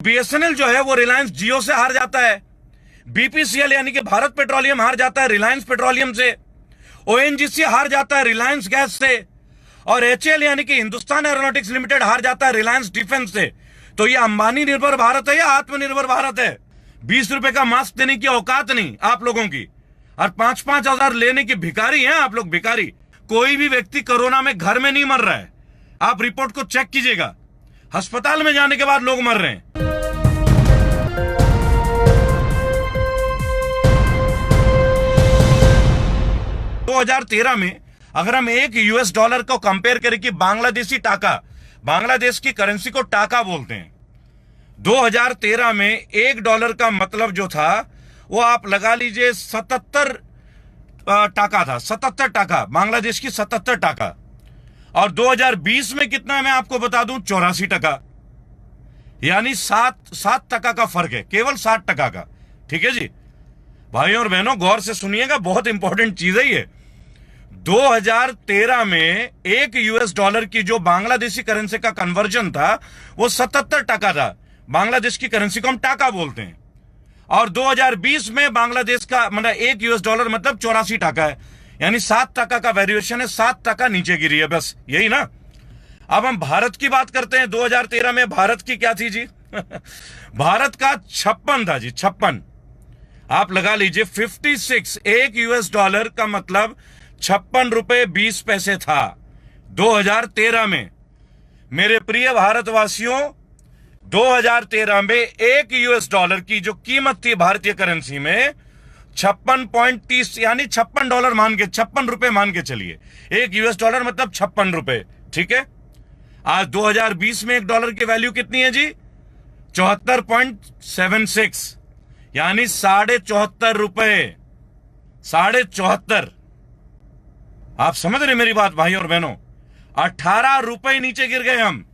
BSNL जो है वो रिलायंस जियो से हार जाता है, बीपीसीएल यानी कि भारत पेट्रोलियम हार जाता है रिलायंस पेट्रोलियम से, ओएनजीसी हार जाता है रिलायंस गैस से, और एचएएल यानी कि हिंदुस्तान एरोनॉटिक्स लिमिटेड हार जाता है रिलायंस डिफेंस से। तो ये अंबानी निर्भर भारत है या आत्मनिर्भर भारत है? 20 रुपए का मास्क देने की औकात नहीं आप लोगों की, और 5-5 हजार लेने की भिखारी हैं आप लोग, भिखारी। कोई भी व्यक्ति कोरोना में घर में नहीं मर रहा है, आप रिपोर्ट को चेक कीजिएगा, अस्पताल में जाने के बाद लोग मर रहे हैं। तो 2013 में अगर हम एक यूएस डॉलर को कंपेयर करें कि बांग्लादेशी टाका, बांग्लादेश की करेंसी को टाका बोलते हैं, 2013 में एक डॉलर का मतलब जो था वो आप लगा लीजिए 77 टाका था, 77 टाका, बांग्लादेश की 77 टाका। और 2020 में कितना है मैं आपको बता दूं, 84 टका, यानी 7 टका का फर्क है, केवल 7 टका का। ठीक है जी भाइयों और बहनों, गौर से सुनिएगा, बहुत इंपॉर्टेंट चीज है ये। 2013 में एक यूएस डॉलर की जो बांग्लादेशी करेंसी का कन्वर्जन था वो 77 टका था, बांग्लादेश की करेंसी को हम टाका बोलते हैं। और 2020 में बांग्लादेश का मतलब एक यूएस डॉलर मतलब 84 टका है, यानी 7 टका का वेरिएशन है, 7 टका नीचे गिरी है, बस यही ना। अब हम भारत की बात करते हैं। 2013 में भारत की क्या थी जी? भारत का 56 था जी, 56। आप लगा लीजिए 56, एक यूएस डॉलर का मतलब 56 रुपए 20 पैसे था 2013 में। मेरे प्रिय भारतवासियों, 2013 में एक यूएस डॉलर की जो कीमत थी भारतीय करेंसी में 56.30, यानी 56 डॉलर मान के, 56 रुपए मान के चलिए, एक यूएस डॉलर मतलब 56 रुपए। ठीक है, आज 2020 में एक डॉलर की वैल्यू कितनी है जी? 74.76, यानी 74.5 रुपए, 74.5। आप समझ रहे मेरी बात भाई और बहनों? 18 रुपए नीचे गिर गए हम,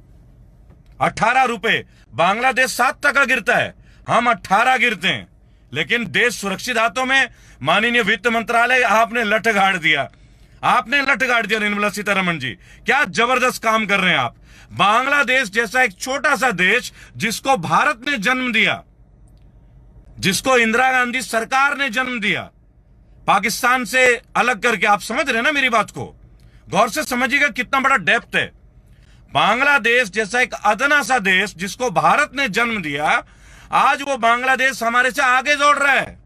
18 रुपए। बांग्लादेश 7 टका गिरता है, हम 18 गिरते हैं, लेकिन देश सुरक्षित हाथों में। माननीय वित्त मंत्रालय, आपने लठ गाड़ दिया, आपने लठ गाड़ दिया निर्मला सीतारमण जी, क्या जबरदस्त काम कर रहे हैं आप। बांग्लादेश जैसा एक छोटा सा देश जिसको भारत ने जन्म दिया, जिसको इंदिरा गांधी सरकार ने जन्म दिया, पाकिस्तान से अलग करके, आप समझ रहे हैं ना मेरी बात को? गौर से समझिएगा कितना बड़ा डेप्थ है। बांग्लादेश जैसा एक अदना सा देश जिसको भारत ने जन्म दिया, आज वो बांग्लादेश हमारे से आगे दौड़ रहा है।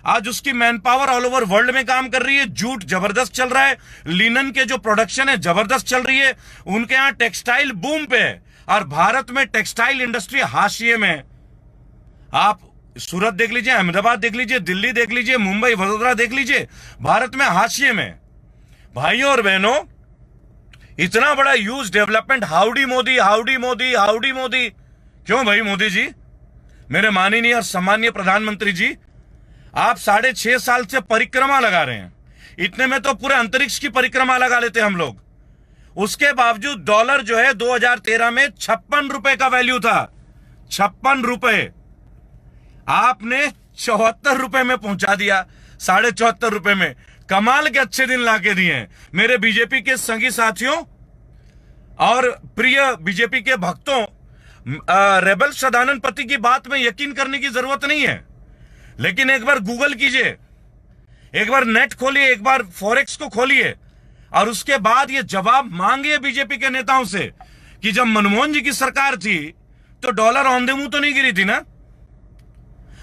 आज उसकी man power all over world में काम कर रही है, जूट जबरदस्त चल रहा है, लिनन के जो प्रोडक्शन है जबरदस्त चल रही है, उनके यहां टेक्सटाइल बूम पे है, और भारत में टेक्सटाइल इंडस्ट्री हाशिए में। आप सूरत देख लीजिए, अहमदाबाद देख लीजिए, दिल्ली देख लीजिए, मुंबई वडोदरा देख लीजिए, भारत में हाशिए में। भाइयों और बहनों, इतना बड़ा huge development, howdy Modi, howdy Modi, howdy Modi. क्यों भाई मोदी जी, मेरे माननीय और सम्मानीय प्रधानमंत्री जी, आप 6.5 साल से परिक्रमा लगा रहे हैं, इतने में तो पूरे अंतरिक्ष की परिक्रमा लगा लेते हम लोग। उसके बावजूद डॉलर जो है 2013 में 56 रुपए का वैल्यू था, 56 रुपए, आपने 74 रुपए में पहुंचा दिया, 74.5 रुपए में। कमाल के अच्छे दिन लाके दिए हैं मेरे बीजेपी के संगी साथियों और प्रिय बीजेपी के भक्तों। रेबल सदानंद पति की बात में यकीन करने की जरूरत नहीं है, लेकिन एक बार गूगल कीजिए, एक बार नेट खोलिए, एक बार फॉरेक्स को खोलिए, और उसके बाद ये जवाब मांगिए बीजेपी के नेताओं से कि जब मनमोहन जी की सरकार थी तो डॉलर औंधे मुंह तो नहीं गिरी थी ना?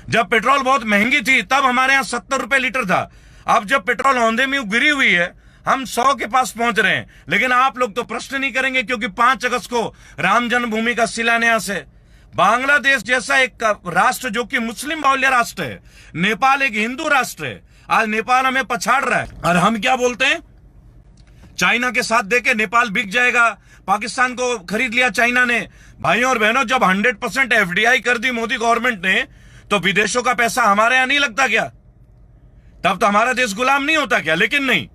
जब पेट्रोल बहुत महंगी थी तब हमारे यहां 70 रुपए लीटर था। अब जब पेट्रोल औंधे मुंह गिरी हुई है, हम 100 के पास पहुंच रहे हैं, लेकिन आप लोग तो प्रश्न नहीं करेंगे, क्योंकि 5 अगस्त को राम जन्मभूमि का शिलान्यास है। बांग्लादेश जैसा एक राष्ट्र जो कि मुस्लिम बाहुल्य राष्ट्र है, नेपाल एक हिंदू राष्ट्र है, आज नेपाल हमें पछाड़ रहा है। और हम क्या बोलते हैं? चाइना के साथ देके नेपाल बिक जाएगा, पाकिस्तान को खरीद लिया चाइना ने। भाइयों और बहनों, जब 100% एफडीआई कर दी मोदी गवर्नमेंट ने, तो विदेशों का पैसा हमारे यहां नहीं लगता क्या? तब तो हमारा देश गुलाम नहीं होता क्या? लेकिन नहीं,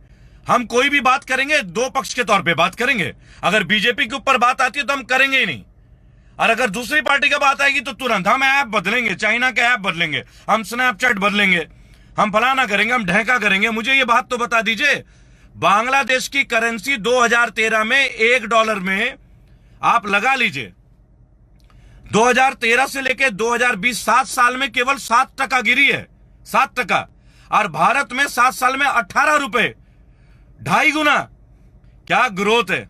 हम कोई भी बात करेंगे दो पक्ष के तौर पे बात करेंगे। अगर बीजेपी के ऊपर बात आती है तो हम करेंगे ही नहीं, और अगर दूसरी पार्टी की बात आएगी तो तुरंत हम ऐप बदलेंगे, चाइना के ऐप बदलेंगे, हम स्नैपचैट बदलेंगे, हम फलाना करेंगे, हम ढेका करेंगे। मुझे ये बात तो बता दीजिए, बांग्लादेश की करेंसी 2013 में $1 में आप लगा लीजिए 2013 से लेकर 2020 7 साल में केवल 7% गिरी है, 7%। और भारत में 7 साल में 18 रुपए, 2.5 गुना क्या ग्रोथ है।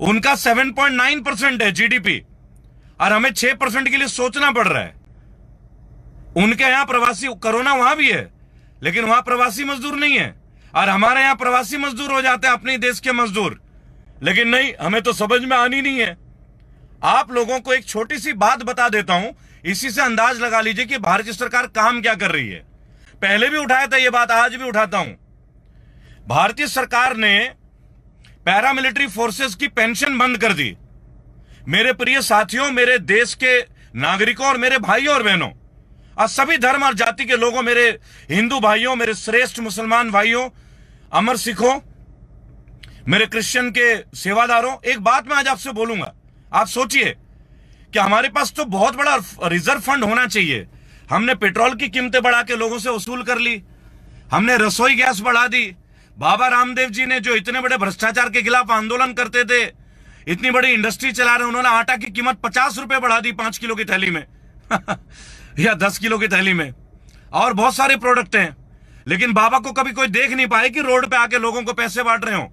उनका 7.9% है जीडीपी और हमें 6% के लिए सोचना पड़ रहा है। उनके यहां प्रवासी, कोरोना वहां भी है लेकिन वहां प्रवासी मजदूर नहीं है, और हमारे यहां प्रवासी मजदूर हो जाते हैं अपने देश के मजदूर। लेकिन नहीं, हमें तो समझ में आनी नहीं है। आप लोगों को एक छोटी सी बात बता देता हूं, इसी से अंदाज लगा लीजिए कि भारतीय सरकार काम क्या कर रही है। पहले भी उठाया था ये बात, आज भी उठाता हूं। भारतीय सरकार ने पैरामिलिट्री फोर्सेस की पेंशन बंद कर दी। मेरे प्रिय साथियों, मेरे देश के नागरिकों और मेरे भाइयों और बहनों और सभी धर्म और जाति के लोगों, मेरे हिंदू भाइयों, मेरे श्रेष्ठ मुसलमान भाइयों, अमर सिखों, मेरे क्रिश्चियन के सेवादारों, एक बात मैं आज आपसे बोलूंगा। आप सोचिए कि हमारे पास तो बहुत बड़ा रिजर्व फंड होना चाहिए। हमने पेट्रोल की कीमतें बढ़ा के लोगों से वसूल कर ली, हमने रसोई गैस बढ़ा दी। बाबा रामदेव जी ने जो इतने बड़े भ्रष्टाचार के खिलाफ आंदोलन करते थे, इतनी बड़ी इंडस्ट्री चला रहे, उन्होंने आटा की कीमत 50 रुपए बढ़ा दी 5 किलो की थैली में या 10 किलो की थैली में, और बहुत सारे प्रोडक्ट हैं। लेकिन बाबा को कभी कोई देख नहीं पाए कि रोड पे आके लोगों को पैसे बांट रहे हो,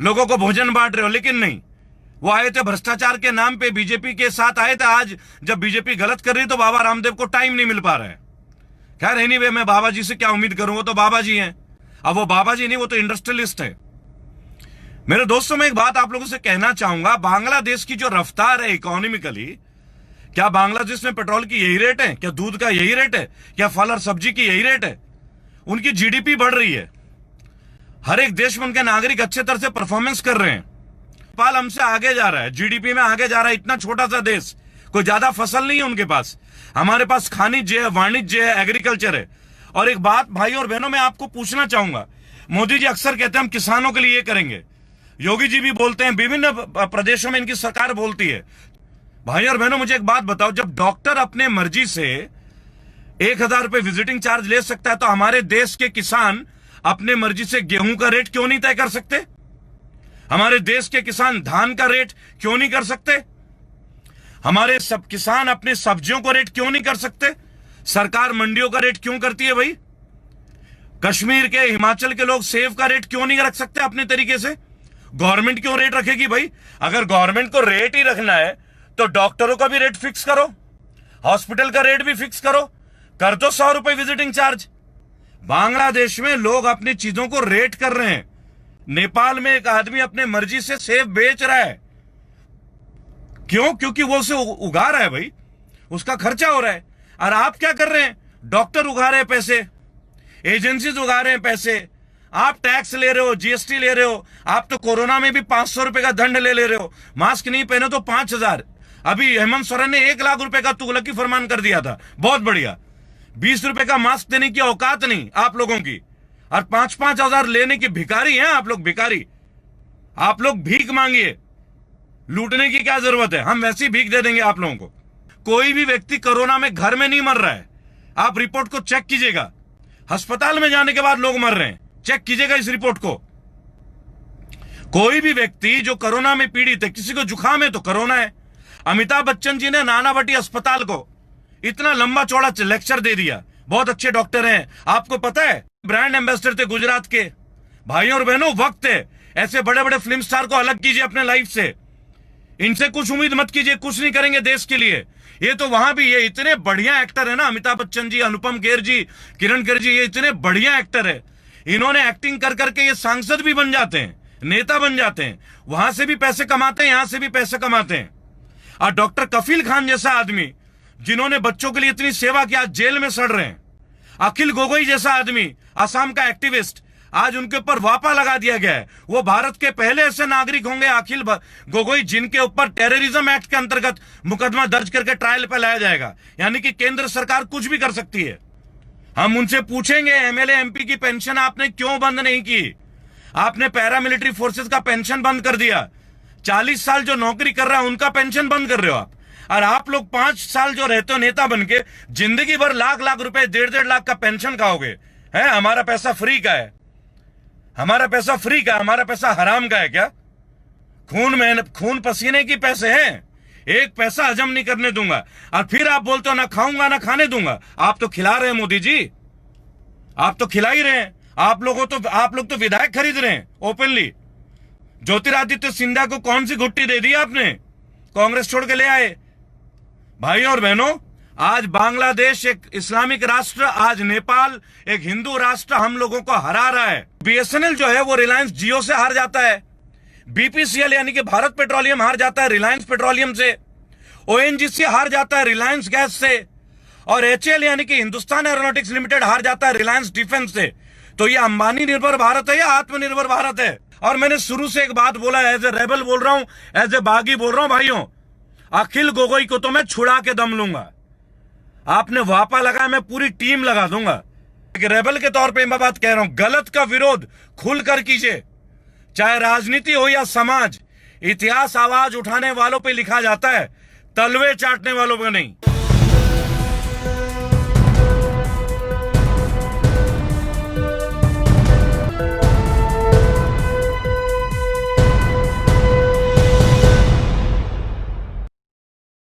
लोगों को भोजन बांट रहे हो। लेकिन नहीं, वो आए थे भ्रष्टाचार के नाम पे, बीजेपी के साथ आए थे। आज जब बीजेपी गलत कर रही तो बाबा रामदेव को टाइम नहीं मिल पा रहा है। खैर एनीवे, मैं बाबा जी से क्या उम्मीद करूं, वो तो बाबा जी हैं। अब वो बाबा जी नहीं, वो तो इंडस्ट्रियलिस्ट है। मेरे दोस्तों, मैं एक बात आप लोगों से कहना चाहूंगा, बांग्लादेश की जो रफ्तार है इकोनॉमिकली, क्या बांग्लादेश में पेट्रोल की यही रेट है? क्या दूध का यही रेट है? क्या फल और सब्जी की यही रेट है? उनकी जीडीपी बढ़ रही है, हर एक देश में उनके नागरिक अच्छे तरह से परफॉर्मेंस कर रहे हैं। नेपाल हमसे आगे जा रहा है, जीडीपी में आगे जा रहा है। इतना छोटा सा देश, कोई ज्यादा फसल नहीं है उनके पास। हमारे पास खनिज है, वाणिज्य है, एग्रीकल्चर है। और एक बात भाइयों और बहनों, मैं आपको पूछना चाहूंगा, मोदी जी अक्सर कहते हैं हम किसानों के लिए ये करेंगे, योगी जी भी बोलते हैं, विभिन्न प्रदेशों में इनकी सरकार बोलती है। भाइयों और बहनों, मुझे एक बात बताओ, जब डॉक्टर अपने मर्जी से 1,000 रुपए विजिटिंग चार्ज ले सकता है, तो हमारे देश के किसान अपने मर्जी से गेहूं का रेट क्यों नहीं तय कर सकते? हमारे देश के किसान धान का रेट क्यों नहीं कर सकते? हमारे सब किसान अपने सब्जियों को रेट क्यों नहीं कर सकते? सरकार मंडियों का रेट क्यों करती है भाई? कश्मीर के, हिमाचल के लोग सेब का रेट क्यों नहीं रख सकते अपने तरीके से? गवर्नमेंट क्यों रेट रखेगी भाई? अगर गवर्नमेंट को रेट ही रखना है तो डॉक्टरों का भी रेट फिक्स करो, हॉस्पिटल का रेट भी फिक्स करो, कर दो 100 रुपए विजिटिंग चार्ज। बांग्लादेश में लोग अपनी चीजों को रेट कर रहे हैं। नेपाल में एक आदमी अपने मर्जी से सेब बेच रहा है, क्यों? क्योंकि वो उसे उगा रहा है भाई, उसका खर्चा हो रहा है। और आप क्या कर रहे हैं? डॉक्टर उगा रहे हैं पैसे, एजेंसीज उगा रहे हैं पैसे, आप टैक्स ले रहे हो, जीएसटी ले रहे हो। आप तो कोरोना में भी 500 रुपए का दंड ले रहे हो, मास्क नहीं पहने तो 5,000। अभी हेमंत सोरेन ने 1 लाख रुपए का तुगलकी फरमान कर दिया था, बहुत बढ़िया। 20 रुपए का मास्क देने की औकात नहीं आप लोगों की, और 5-5 हजार लेने की भिखारी हैं आप लोग, भिखारी। आप लोग भीख मांगिए, लूटने की क्या जरूरत है? हम वैसी भीख दे देंगे आप लोगों को। कोई भी व्यक्ति कोरोना में घर में नहीं मर रहा है, आप रिपोर्ट को चेक कीजिएगा। अस्पताल में जाने के बाद लोग मर रहे हैं, चेक कीजिएगा इस रिपोर्ट को। कोई भी व्यक्ति जो कोरोना में पीड़ित है, किसी को जुकाम है तो कोरोना है। अमिताभ बच्चन जी ने नानावटी अस्पताल को इतना लंबा चौड़ा लेक्चर दे दिया, बहुत अच्छे डॉक्टर हैं। आपको पता है, ब्रांड एम्बेसडर थे गुजरात के। भाइयों और बहनों, वक्त है, ऐसे बड़े बड़े फिल्म स्टार को अलग कीजिए अपने लाइफ से। इनसे कुछ उम्मीद मत कीजिए, कुछ नहीं करेंगे देश के लिए। ये तो वहां भी, ये इतने बढ़िया एक्टर है ना, अमिताभ बच्चन जी, अनुपम खेर जी, किरण खेर जी, ये इतने बढ़िया एक्टर है। इन्होंने एक्टिंग कर करके ये सांसद भी बन जाते हैं, नेता बन जाते हैं, वहां से भी पैसे कमाते हैं, यहां से भी पैसे कमाते हैं। और डॉक्टर कफील खान जैसा आदमी, जिन्होंने बच्चों के लिए इतनी सेवा की, आज जेल में सड़ रहे हैं। अखिल गोगोई जैसा आदमी, असम का एक्टिविस्ट, आज उनके ऊपर वापा लगा दिया गया है। वो भारत के पहले ऐसे नागरिक होंगे, अखिल गोगोई, जिनके ऊपर टेररिज्म एक्ट के अंतर्गत मुकदमा दर्ज करके ट्रायल पर लाया जाएगा। यानी कि केंद्र सरकार कुछ भी कर सकती है। हम उनसे पूछेंगे, एमएलए एमपी की पेंशन आपने क्यों बंद नहीं की? आपने पैरामिलिट्री फोर्सेस का पेंशन बंद कर दिया। 40 साल जो नौकरी कर रहा है उनका पेंशन बंद कर रहे हो आप। और आप लोग 5 साल जो रहते हो नेता बन के, जिंदगी भर लाख लाख रुपए, 1.5 लाख का पेंशन खाओगे। है हमारा पैसा फ्री का है, हमारा पैसा फ्री का, हमारा पैसा हराम का है क्या? खून मेहनत, खून पसीने की पैसे हैं। एक पैसा हजम नहीं करने दूंगा। और फिर आप बोलते हो ना खाऊंगा ना खाने दूंगा। आप तो खिला रहे हैं मोदी जी, आप तो खिला ही रहे हैं। आप लोग तो विधायक खरीद रहे हैं ओपनली। ज्योतिरादित्य सिंधिया को कौन सी घुट्टी दे दी आपने? कांग्रेस छोड़ के ले आए। भाई और बहनों, आज बांग्लादेश एक इस्लामिक राष्ट्र, आज नेपाल एक हिंदू राष्ट्र हम लोगों को हरा रहा है। बीएसएनएल जो है वो रिलायंस जियो से हार जाता है, बीपीसीएल यानी कि भारत पेट्रोलियम हार जाता है रिलायंस पेट्रोलियम से, ओएनजीसी हार जाता है रिलायंस गैस से, और एचएएल यानी कि हिंदुस्तान एरोनॉटिक्स लिमिटेड हार जाता है रिलायंस डिफेंस से। तो ये अंबानी निर्भर भारत है या आत्मनिर्भर भारत है? और मैंने शुरू से एक बात बोला, एज ए रेबल बोल रहा हूं, एज ए बागी बोल रहा हूं भाइयों, अखिल गोगोई को तो मैं छुड़ा के दम लूंगा। आपने वापा लगाया, मैं पूरी टीम लगा दूंगा। एक रेबल के तौर पे मैं बात कह रहा हूं, गलत का विरोध खुलकर कीजिए, चाहे राजनीति हो या समाज। इतिहास आवाज उठाने वालों पे लिखा जाता है, तलवे चाटने वालों पे नहीं।